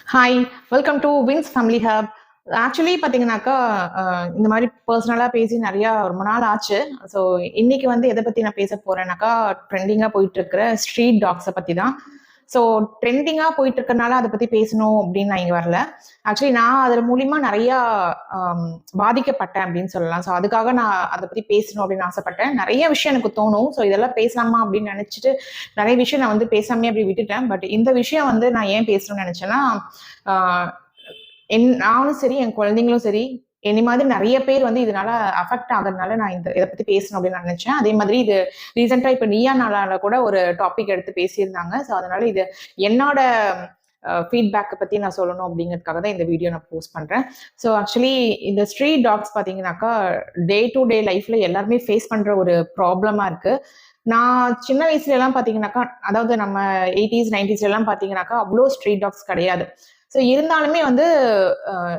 Hi, welcome to wings family hub. Actually பார்த்தீங்கன்னாக்கா, இந்த மாரி பர்சனலா பேசி நெறையா ரொம்ப நாள் ஆச்சு. ஸோ, இன்னைக்கு வந்து எத பத்தி நான் பேச போறேன்னாக்கா, ட்ரெண்டிங்கா போயிட்டுருக்கிற ஸ்ட்ரீட் டாக்ஸ பத்தி தான். ஸோ, ட்ரெண்டிங்கா போயிட்டு இருக்கனால அத பத்தி பேசணும் அப்படின்னு நான் இங்க வரல. ஆக்சுவலி நான் அதன் மூலியமா நெறையா அம் பாதிக்கப்பட்டேன் அப்படின்னு சொல்லலாம். ஸோ, அதுக்காக நான் அத பத்தி பேசணும் அப்படின்னு ஆசைப்பட்டேன். நெறைய விஷயம் எனக்கு தோணும். ஸோ, இதெல்லாம் பேசலாமா அப்படின்னு நெனச்சுட்டு, நெறைய விஷயம் நான் வந்து பேசாமயே அப்படியே விட்டுட்டேன். பட் இந்த விஷயம் வந்து நான் ஏன் பேசணும்னு நெனச்சேன்னா, ஆ நானும் சரி, என் குழந்தைங்களும் சரி, என்னை மாதிரி நெறைய பேர் வந்து இதனால அஃபெக்ட் ஆகுறதுனால நான் இத பத்தி பேசணும் அப்படின்னு நான் நெனச்சேன். அதே மாதிரி இது ரீசென்ட்டா இப்ப நீயா நானால கூட ஒரு டாபிக் எடுத்து பேசியிருந்தாங்க. ஸோ, அதனால இது என்னோட ஃபீட்பேக்க பத்தி நான் சொல்லணும் அப்படிங்கிறதுக்காக தான் இந்த வீடியோ நான் போஸ்ட் பண்றேன். ஸோ, ஆக்சுவலி இந்த ஸ்ட்ரீட் டாக்ஸ் பார்த்தீங்கன்னாக்கா, டே டூ டே லைஃப்ல எல்லாருமே ஃபேஸ் பண்ற ஒரு ப்ராப்ளமா இருக்கு. நான் சின்ன வயசுலலாம் பார்த்தீங்கன்னாக்கா, அதாவது நம்ம 80ஸ், 90ஸ்லலாம் பார்த்தீங்கன்னாக்கா, அவ்ளோ ஸ்ட்ரீட் டாக்ஸ் கிடையாது. ஸோ இருந்தாலுமே வந்து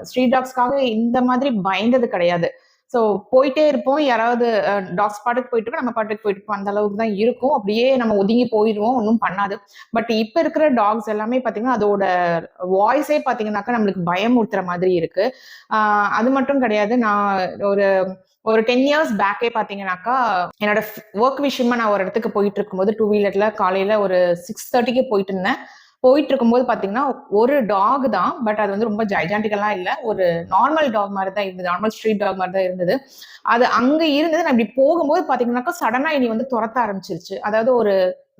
ஸ்ட்ரீட் டாக்ஸ்க்காக இந்த மாதிரி பயந்தது கிடையாது. ஸோ போயிட்டே இருப்போம். யாராவது டாக்ஸ் பாட்டுக்கு போயிட்டுருக்கும், நம்ம பாட்டுக்கு போயிட்டுருப்போம். அந்த அளவுக்கு தான் இருக்கும். அப்படியே நம்ம ஒதுங்கி போயிருவோம். ஒண்ணும் பண்ணாது. பட் இப்ப இருக்கிற டாக்ஸ் எல்லாமே பார்த்தீங்கன்னா, அதோட வாய்ஸே பார்த்தீங்கன்னாக்கா, நம்மளுக்கு பயமுறுத்துற மாதிரி இருக்கு. ஆ அது மட்டும் கிடையாது. நான் ஒரு ஒரு 10 இயர்ஸ் பேக்கே பார்த்தீங்கன்னாக்கா, என்னோட வொர்க் விஷயமா நான் ஒரு இடத்துக்கு போயிட்டு இருக்கும்போது, டூ வீலர்ல காலையில ஒரு 6:30க்கு போயிட்டு இருந்தேன். போயிட்டு இருக்கும்போது பார்த்தீங்கன்னா, ஒரு டாக் தான். பட் அது வந்து ரொம்ப ஜைஜாண்டிக்கல்லாம் இல்ல. ஒரு நார்மல் டாக் மாரி தான் இருந்தது. நார்மல் ஸ்ட்ரீட் டாக் மாரி தான் இருந்தது. அது அங்க இருந்தது. நான் இப்படி போகும்போது பார்த்தீங்கன்னாக்கா, சடனா என்னைய வந்து தொரத்த ஆரம்பிச்சுருச்சு. அதாவது ஒரு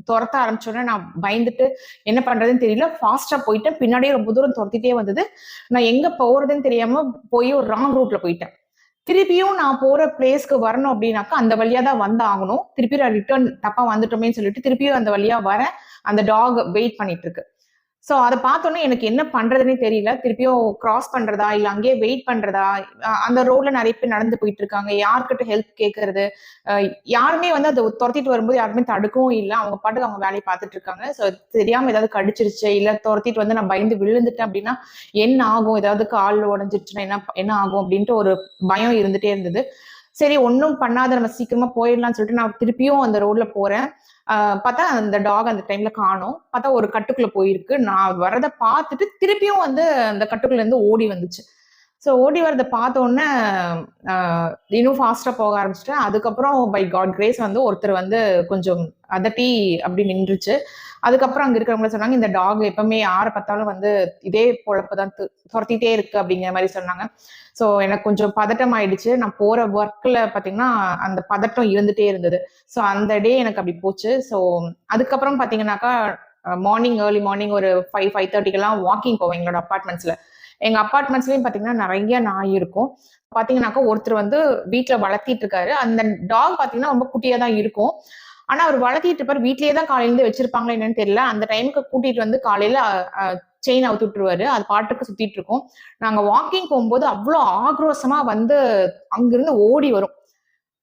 தொரத்த ஆரம்பிச்சோனே நான் பயந்துட்டு என்ன பண்றதுன்னு தெரியல. ஃபாஸ்ட்டா போயிட்டேன். பின்னாடியே ரொம்ப தூரம் தொரத்திட்டே வந்தது. நான் எங்க போறதுன்னு தெரியாம போய் ஒரு ராங் ரூட்ல போயிட்டேன். திருப்பியும் நான் போற பிளேஸ்க்கு வரணும் அப்டின்னாக்கா, அந்த வழியா தான் வந்தாகணும். திருப்பி நான் ரிட்டர்ன் தப்பா வந்துட்டோமேன்னு சொல்லிட்டு, திருப்பியும் அந்த வழியா வரேன். அந்த டாக் வெயிட் பண்ணிட்டு இருக்கு. ஸோ அத பார்த்தோனே எனக்கு என்ன பண்றதுன்னே தெரியல. திருப்பியும் கிராஸ் பண்றதா? இல்ல அங்கேயே வெயிட் பண்றதா? அந்த ரோட்ல நெறைய பேர் நடந்து போயிட்டு இருக்காங்க. யார்கிட்ட ஹெல்ப் கேட்கறது? அ யாருமே வந்து அத தொரத்திட்டு வரும்போது யாருமே தடுக்கவும் இல்ல. அவங்க பாட்டுக்கு அவங்க வேலைய பார்த்துட்டு இருக்காங்க. ஸோ தெரியாம ஏதாவது கடிச்சிருச்சு, இல்ல தொரத்திட்டு வந்து நான் பயந்து விழுந்துட்டேன் அப்டின்னா, என்ன ஆகும்? ஏதாவது கால் உடைஞ்சிருச்சுன்னா என்ன என்ன ஆகும்? அப்டின்ட்டு ஒரு பயம் இருந்துட்டே இருந்தது. சரி ஒண்ணும் பண்ணாத நம்ம சீக்கிரமா போயிடலாம்னு சொல்லிட்டு நான் திருப்பியும் அந்த ரோட்ல போறேன். பார்த்தா அந்த டாக் அந்த டைம்ல காணோம். பார்த்தா ஒரு கட்டுக்குள்ள போயிருக்கு. நான் வரத பார்த்துட்டு திருப்பியும் வந்து அந்த கட்டுக்குள்ள இருந்து ஓடி வந்துச்சு. ஸோ ஓடி வரத பார்த்த உடனே அ இன்னும் ஃபாஸ்ட்டா போக ஆரம்பிச்சுட்டேன். அதுக்கப்புறம் பை காட் கிரேஸ் வந்து ஒருத்தர் வந்து கொஞ்சம் அதட்டி அப்படி நின்றுச்சு. அதுக்கப்புறம் அங்க இருக்கிறவங்க சொன்னாங்க, "இந்த டாக் எப்பவுமே யார பார்த்தாலும் வந்து இதே பொழப்பு தான் தொரத்திட்டே இருக்கு." அப்படிங்கிற மாரி சொன்னாங்க. ஸோ எனக்கு கொஞ்சம் பதட்டம் ஆயிடுச்சு. நான் போற ஒர்க்ல பார்த்தீங்கன்னா, அந்த பதட்டம் இருந்துட்டே இருந்தது. ஸோ அந்த டே எனக்கு அப்படி போச்சு. ஸோ அதுக்கப்புறம் பார்த்தீங்கன்னாக்கா, ஏர்லி மார்னிங் ஒரு 5, 5:30க்கெல்லாம் வாக்கிங் போவேன் எங்களோட அபார்ட்மெண்ட்ஸ்ல. எங்க அபார்ட்மெண்ட்ஸ்லயும் பார்த்தீங்கன்னா, நெறைய நாய் இருக்கும். பார்த்தீங்கன்னாக்கா, ஒருத்தர் வந்து வீட்ல வளர்த்திட்டு இருக்காரு. அந்த டாக் பார்த்தீங்கன்னா, ரொம்ப குட்டியா தான் இருக்கும். ஆனா, அவரு வளர்த்திட்டு இருப்பாரு. வீட்லயே தான் காலையிலருந்து வச்சிருப்பாங்களா என்னன்னு தெரியல. அந்த டைமுக்கு கூட்டிட்டு வந்து காலையில அ செயின் அவுத்து விட்டுருவாரு. அது பாட்டுக்கு சுத்திட்டு இருக்கும். நாங்க வாக்கிங் போம்போது அவ்ளோ ஆக்ரோஷமா வந்து அங்கிருந்து ஓடி வரும்.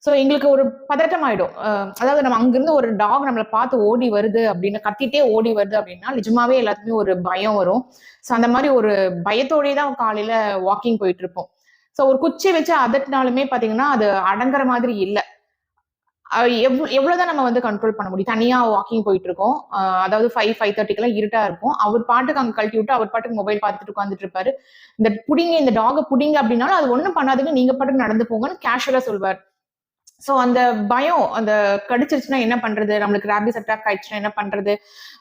ஸோ எங்களுக்கு ஒரு பதட்டம் ஆயிடும். அதாவது நம்ம அங்கிருந்து ஒரு டாக் நம்மள பார்த்து ஓடி வருது அப்படின்னு, கத்திட்டே ஓடி வருது அப்படின்னா, நிஜமாவே எல்லாத்துக்குமே ஒரு பயம் வரும். ஸோ அந்த மாரி ஒரு பயத்தோடயே தான் காலையில வாக்கிங் போயிட்டுருப்போம். ஸோ ஒரு குச்சி வச்சு அதட்டுனாலுமே பார்த்தீங்கன்னா, அது அடங்குற மாதிரி இல்ல. அ எவ்வளோதான் நம்ம வந்து கண்ட்ரோல் பண்ண முடியும். தனியா வாக்கிங் போயிட்டுருக்கோம். அதாவது 5:30க்கெல்லாம் இருட்டா இருக்கும். அவர் பாட்டுக்கு அங்க கழட்டி விட்டு, அவர் பாட்டுக்கு மொபைல் பார்த்துட்டு உட்கார்ந்துட்டு இருப்பாரு. இந்த டாக்க புடிங்க அப்படின்னாலும், அது ஒண்ணும் பண்ணாதுங்க. நீங்க பாட்டுக்கு நடந்து போங்கன்னு கேஷுவலா சொல்வாரு. சோ அந்த பயம், அந்த கடிச்சிருச்சுன்னா என்ன பண்றது? நம்மளுக்கு ரேபீஸ் அட்டாக் ஆயிடுச்சுன்னா என்ன பண்றது?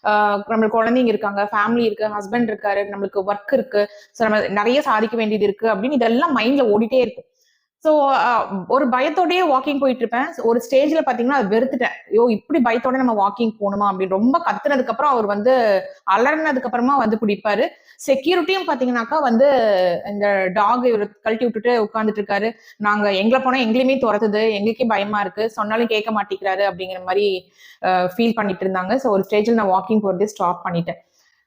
ஆ நம்மளுக்கு குழந்தைங்க இருக்காங்க, ஃபேமிலி இருக்கு, ஹஸ்பண்ட் இருக்காரு, நம்மளுக்கு ஒர்க் இருக்கு. சோ நம்ம நெறைய சாதிக்க வேண்டியது இருக்கு அப்படின்னு இதெல்லாம் மைண்ட்ல ஓடிட்டே இருக்கும். ஸோ அ ஒரு பயத்தோடயே வாக்கிங் போயிட்டுருப்பேன். ஒரு ஸ்டேஜ்ல பார்த்தீங்கன்னா, அத வெறுத்துட்டேன். ஐயோ! இப்படி பயத்தோட நம்ம வாக்கிங் போணுமா? அப்படின்னு ரொம்ப கத்துனதுக்கப்புறம் அவர் வந்து அலர்னதுக்கு அப்புறமா வந்து பிடிப்பாரு. செக்யூரிட்டியும் பார்த்தீங்கன்னாக்கா வந்து இந்த டாக் இவரு கழட்டி விட்டுட்டு உட்கார்ந்துட்டு இருக்காரு. நாங்க எங்கள போனா எங்களையுமே தொரத்துது. எங்களுக்கே பயமா இருக்கு. சொன்னாலும் கேட்க மாட்டேங்கிறாரு அப்படிங்கிற மாரி ஃபீல் பண்ணிட்டு இருந்தாங்க. ஸோ ஒரு ஸ்டேஜ்ல நான் வாக்கிங் போறதே ஸ்டாப் பண்ணிட்டேன்.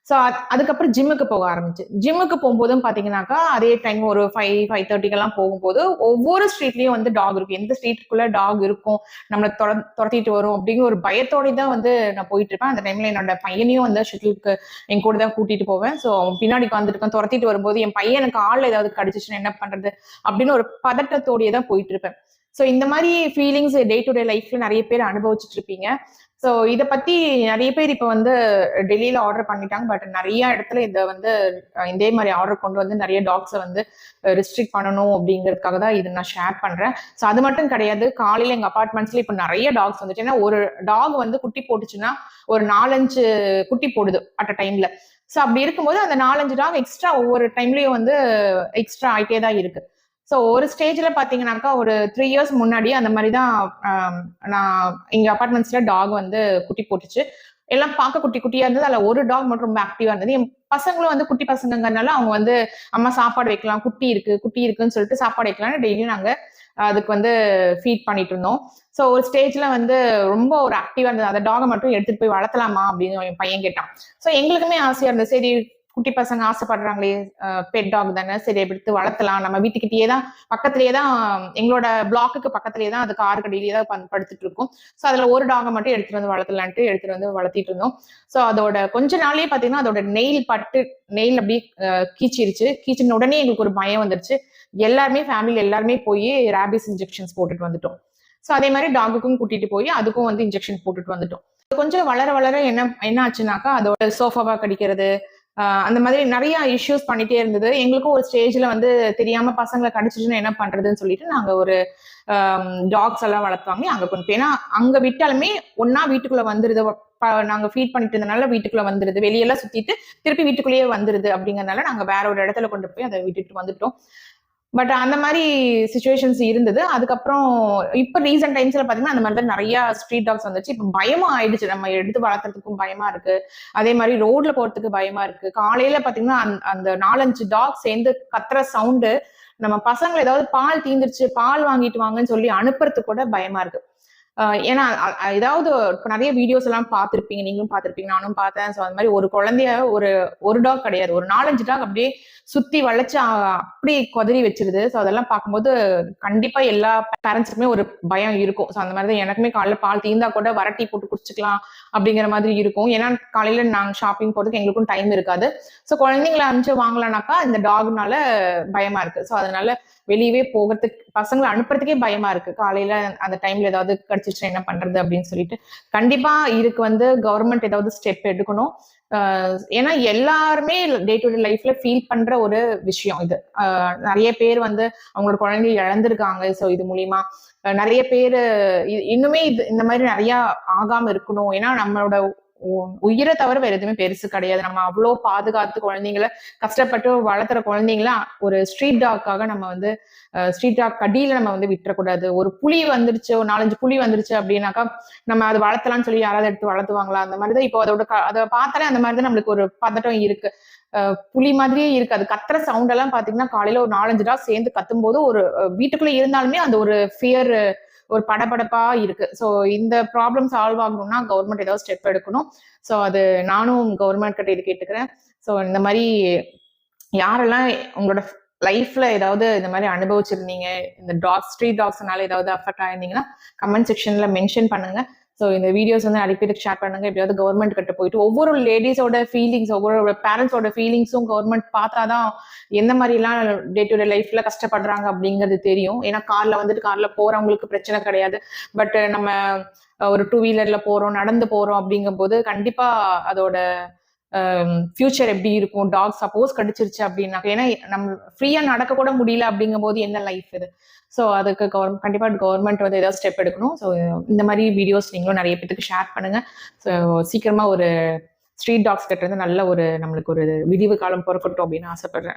ஸோ அதுக்கப்புறம் ஜிம்முக்கு போக ஆரம்பிச்சேன். ஜிம்முக்கு போம்போதும் பார்த்தீங்கன்னாக்கா, அதே டைம் ஒரு 5, 5:30க்கெல்லாம் போகும்போது, ஒவ்வொரு ஸ்ட்ரீட்லயும் வந்து டாக் இருக்கும். எந்த ஸ்ட்ரீட்குள்ள டாக் இருக்கும், நம்மள தொரத்திட்டு வரும் அப்படிங்கிற ஒரு பயத்தோட தான் வந்து நான் போயிட்டுருப்பேன். அந்த டைம்ல என்னோட பையனையும் வந்து ஷட்டிலுக்கு என் கூட தான் கூட்டிட்டு போவேன். ஸோ அவன் பின்னாடி உட்காந்துட்டு இருக்கான். தொரத்திட்டு வரும்போது, என் பையன் எனக்கு கால்ல ஏதாவது கடிச்சுச்சுன்னா என்ன பண்றது? அப்படின்னு ஒரு பதட்டத்தோடயே தான் போயிட்டுருப்பேன். ஸோ இந்த மாரி ஃபீலிங்ஸ் டே டு டே லைஃப்ல நெறைய பேர் அனுபவிச்சுட்டு இருப்பீங்க. ஸோ இதை பத்தி நிறைய பேர் இப்போ வந்து டெல்லியில ஆர்டர் பண்ணிட்டாங்க. பட் நிறைய இடத்துல இதை வந்து இதே மாதிரி ஆர்டர் கொண்டு வந்து நிறைய டாக்ஸை வந்து ரெஸ்ட்ரிக்ட் பண்ணணும் அப்படிங்கிறதுக்காக தான் இது நான் ஷேர் பண்றேன். ஸோ அது மட்டும் கிடையாது, காலையில எங்க அபார்ட்மெண்ட்ஸ்ல இப்போ நிறைய டாக்ஸ் வந்துச்சு. ஏன்னா ஒரு டாக் வந்து குட்டி போட்டுச்சுன்னா ஒரு 4-5 குட்டி போடுது அட் அ டைம்ல. ஸோ அப்படி இருக்கும்போது அந்த 4-5 டாக் எக்ஸ்ட்ரா ஒவ்வொரு டைம்லயும் வந்து எக்ஸ்ட்ரா ஆயிட்டே தான் இருக்கு. ஸோ ஒரு ஸ்டேஜ்ல பாத்தீங்கன்னாக்கா ஒரு 3 இயர்ஸ் முன்னாடி அந்த மாதிரி தான் நான் எங்க அபார்ட்மெண்ட்ஸ்ல டாக் வந்து குட்டி போட்டுச்சு. எல்லாம் பார்க்க குட்டி குட்டியா இருந்தது. அதுல ஒரு டாக் மட்டும் ரொம்ப ஆக்டிவா இருந்தது. என் பசங்களும் வந்து குட்டி பசங்கங்கறனால அவங்க வந்து அம்மா சாப்பாடு வைக்கலாம், குட்டி இருக்குன்னு சொல்லிட்டு சாப்பாடு வைக்கலாம்னு டெய்லியும் நாங்க அதுக்கு வந்து ஃபீட் பண்ணிட்டு இருந்தோம். ஸோ ஒரு ஸ்டேஜ்ல வந்து ரொம்ப ஒரு ஆக்டிவா இருந்தது. அந்த டாகை மட்டும் எடுத்துட்டு போய் வளர்த்தலாமா அப்படின்னு என் பையன் கேட்டான். ஸோ எங்களுக்குமே ஆசையா இருந்தது. சரி குட்டி பசங்க ஆசைப்படுறாங்களே, பெட் டாக் தானே, சரி எடுத்து வளர்த்தலாம். நம்ம வீட்டுக்கிட்டேயே தான் பக்கத்திலேயே தான் எங்களோட பிளாக்குக்கு பக்கத்திலேயே தான் அது கார் கடையிலேயே தான் படுத்துட்டு இருக்கும். ஸோ அதுல ஒரு டாகை மட்டும் எடுத்துட்டு வந்து வளர்த்தலான்ட்டு எடுத்துட்டு வந்து வளர்த்திட்டு இருந்தோம். ஸோ அதோட கொஞ்ச நாள்லயே பாத்தீங்கன்னா அதோட நெயில் அப்படியே கீச்சிருச்சு. கீச்சின உடனே எங்களுக்கு ஒரு பயம் வந்துருச்சு. எல்லாருமே ஃபேமிலியில எல்லாருமே போய் ரேபிஸ் இன்ஜெக்ஷன்ஸ் போட்டுட்டு வந்துட்டோம். ஸோ அதே மாதிரி டாகுக்கும் கூட்டிட்டு போய் அதுக்கும் வந்து இன்ஜெக்ஷன் போட்டுட்டு வந்துட்டோம். கொஞ்சம் வளர வளர என்ன ஆச்சுனாக்கா அதோட சோஃபாவா கடிக்கிறது, அந்த மாதிரி நிறைய இஷ்யூஸ் பண்ணிட்டே இருந்தது. எங்களுக்கும் ஒரு ஸ்டேஜ்ல வந்து தெரியாம பசங்களை கடிச்சிச்சுன்னா என்ன பண்றதுன்னு சொல்லிட்டு நாங்க ஒரு டாக்ஸ் எல்லாம் வளர்த்துவாங்க அங்க கொண்டு போய். ஏன்னா அங்க விட்டாலுமே ஒன்னா வீட்டுக்குள்ள வந்துருது. நாங்க ஃபீட் பண்ணிட்டு இருந்தனால வீட்டுக்குள்ள வந்துருது. வெளியெல்லாம் சுத்திட்டு திருப்பி வீட்டுக்குள்ளேயே வந்துருது. அப்படிங்கறதுனால நாங்க வேற ஒரு இடத்துல கொண்டு போய் அதை விட்டுட்டு வந்துட்டோம். பட் அந்த மாதிரி சுச்சுவேஷன்ஸ் இருந்தது. அதுக்கப்புறம் இப்ப ரீசன்ட் டைம்ஸ்ல பாத்தீங்கன்னா அந்த மாதிரி தான் நிறைய ஸ்ட்ரீட் டாக்ஸ் வந்துச்சு. இப்ப பயமா ஆயிடுச்சு. நம்ம எடுத்து வளர்க்கறதுக்கும் பயமா இருக்கு. அதே மாதிரி ரோட்ல போறதுக்கு பயமா இருக்கு. காலையில பாத்தீங்கன்னா அந்த 4-5 டாக் சேர்ந்து கத்துற சவுண்டு நம்ம பசங்களை ஏதாவது பால் தீந்துருச்சு, பால் வாங்கிட்டு வாங்கன்னு சொல்லி அனுப்புறதுக்கு கூட பயமா இருக்கு. ஏன்னா ஏதாவது இப்ப நிறைய வீடியோஸ் எல்லாம் பார்த்திருப்பீங்க, நீங்களும் பார்த்திருப்பீங்க, நானும் பார்த்தேன். ஸோ அந்த மாதிரி ஒரு குழந்தைய ஒரு டாக் கிடையாது, ஒரு 4-5 டாக் அப்படியே சுத்தி வளைச்சு அப்படி கொதறி வச்சிருது. ஸோ அதெல்லாம் பார்க்கும்போது கண்டிப்பா எல்லா பேரண்ட்ஸுக்குமே ஒரு பயம் இருக்கும். ஸோ அந்த மாதிரி தான் எனக்குமே காலையில பால் தீந்தா கூட வரட்டி போட்டு குடிச்சுக்கலாம் அப்படிங்கிற மாதிரி இருக்கும். ஏன்னா காலையில நாங்க ஷாப்பிங் போறதுக்கு எங்களுக்கும் டைம் இருக்காது. ஸோ குழந்தைங்களை அனுப்பிச்சு வாங்கலாம்னாக்கா இந்த டாக்னால பயமா இருக்கு. ஸோ அதனால வெளியவே போகிறதுக்கு பசங்களை அனுப்புறதுக்கே பயமா இருக்கு. காலையில அந்த டைம்ல ஏதாவது கிடைச்சிச்சுன்னா என்ன பண்றது அப்படின்னு சொல்லிட்டு கண்டிப்பா இதுக்கு வந்து கவர்மெண்ட் ஏதாவது ஸ்டெப் எடுக்கணும். ஏன்னா எல்லாருமே டே டு டே லைஃப்ல ஃபீல் பண்ற ஒரு விஷயம் இது. நிறைய பேர் வந்து அவங்களோட குழந்தைய இழந்திருக்காங்க. ஸோ இது மூலியமா நிறைய பேர் இன்னுமே இந்த மாதிரி நிறைய ஆகாம இருக்கணும். ஏன்னா நம்மளோட உயிரை தவிர வேற எதுவுமே பெருசு கிடையாது. நம்ம அவ்வளோ பாதுகாத்து குழந்தைங்களை கஷ்டப்பட்டு வளர்த்துற குழந்தைங்கள ஒரு ஸ்ட்ரீட் டாக்காக நம்ம வந்து ஸ்ட்ரீட் டாக் கடியில நம்ம வந்து விட்டுறக்கூடாது. ஒரு புலி வந்துருச்சு, ஒரு 4-5 புலி வந்துருச்சு அப்படின்னாக்கா நம்ம அதை வளர்த்தலாம்னு சொல்லி யாராவது எடுத்து வளர்த்துவாங்களா? அந்த மாதிரிதான் இப்போ அதை பார்த்தாலே அந்த மாதிரிதான் நம்மளுக்கு ஒரு பதட்டம் இருக்கு. புலி மாதிரியே இருக்கு. அது கத்துற சவுண்ட் எல்லாம் பாத்தீங்கன்னா காலையில ஒரு 4-5 டாக் சேர்ந்து கத்தும் போது ஒரு வீட்டுக்குள்ள இருந்தாலுமே அந்த ஒரு ஃபியர், ஒரு படபடப்பா இருக்கு. ஸோ இந்த ப்ராப்ளம் சால்வ் ஆகணும்னா கவர்மெண்ட் ஏதாவது ஸ்டெப் எடுக்கணும். ஸோ அது நானும் கவர்மெண்ட் கிட்ட இது கேட்டுக்கிறேன். ஸோ இந்த மாதிரி யாரெல்லாம் உங்களோட லைஃப்ல ஏதாவது இந்த மாதிரி அனுபவிச்சிருந்தீங்க, இந்த ஸ்ட்ரீட் டாக்ஸ்னால ஏதாவது அஃபெக்ட் ஆயிருந்தீங்கன்னா கமெண்ட் செக்ஷன்ல மென்ஷன் பண்ணுங்க. ஸோ இந்த வீடியோஸ் வந்து நிறைய பேருக்கு ஷேர் பண்ணுங்க. எப்படியாவது கவர்மெண்ட் கிட்ட போயிட்டு ஒவ்வொரு லேடிஸோட ஃபீலிங்ஸ், ஒவ்வொரு பேரண்ட்ஸோட ஃபீலிங்ஸும் கவர்மெண்ட் பார்த்தாதான் எந்த மாதிரி எல்லாம் டே டு டே லைஃப்ல கஷ்டப்படுறாங்க அப்படிங்கிறது தெரியும். ஏன்னா கார்ல போறவங்களுக்கு பிரச்சனை கிடையாது. பட் நம்ம ஒரு 2 வீலர்ல போறோம், நடந்து போறோம் அப்படிங்கும் போது கண்டிப்பா அதோட ஃபியூச்சர் எப்படி இருக்கும்? டாக் சப்போஸ் கடிச்சிருச்சு அப்படின்னா, ஏன்னா நம்ம ஃப்ரீயா நடக்க கூட முடியல அப்படிங்கும் போது என்ன லைஃப் இது? ஸோ அதுக்கு கண்டிப்பா கவர்மெண்ட் வந்து ஏதாவது ஸ்டெப் எடுக்கணும். ஸோ இந்த மாதிரி வீடியோஸ் நீங்களும் நிறைய பேருக்கு ஷேர் பண்ணுங்க. ஸோ சீக்கிரமா ஒரு ஸ்ட்ரீட் டாக்ஸ் கிட்ட இருந்து நல்ல ஒரு நம்மளுக்கு ஒரு விடிவு காலம் பிறக்கட்டும் அப்படின்னு ஆசைப்படுறேன்.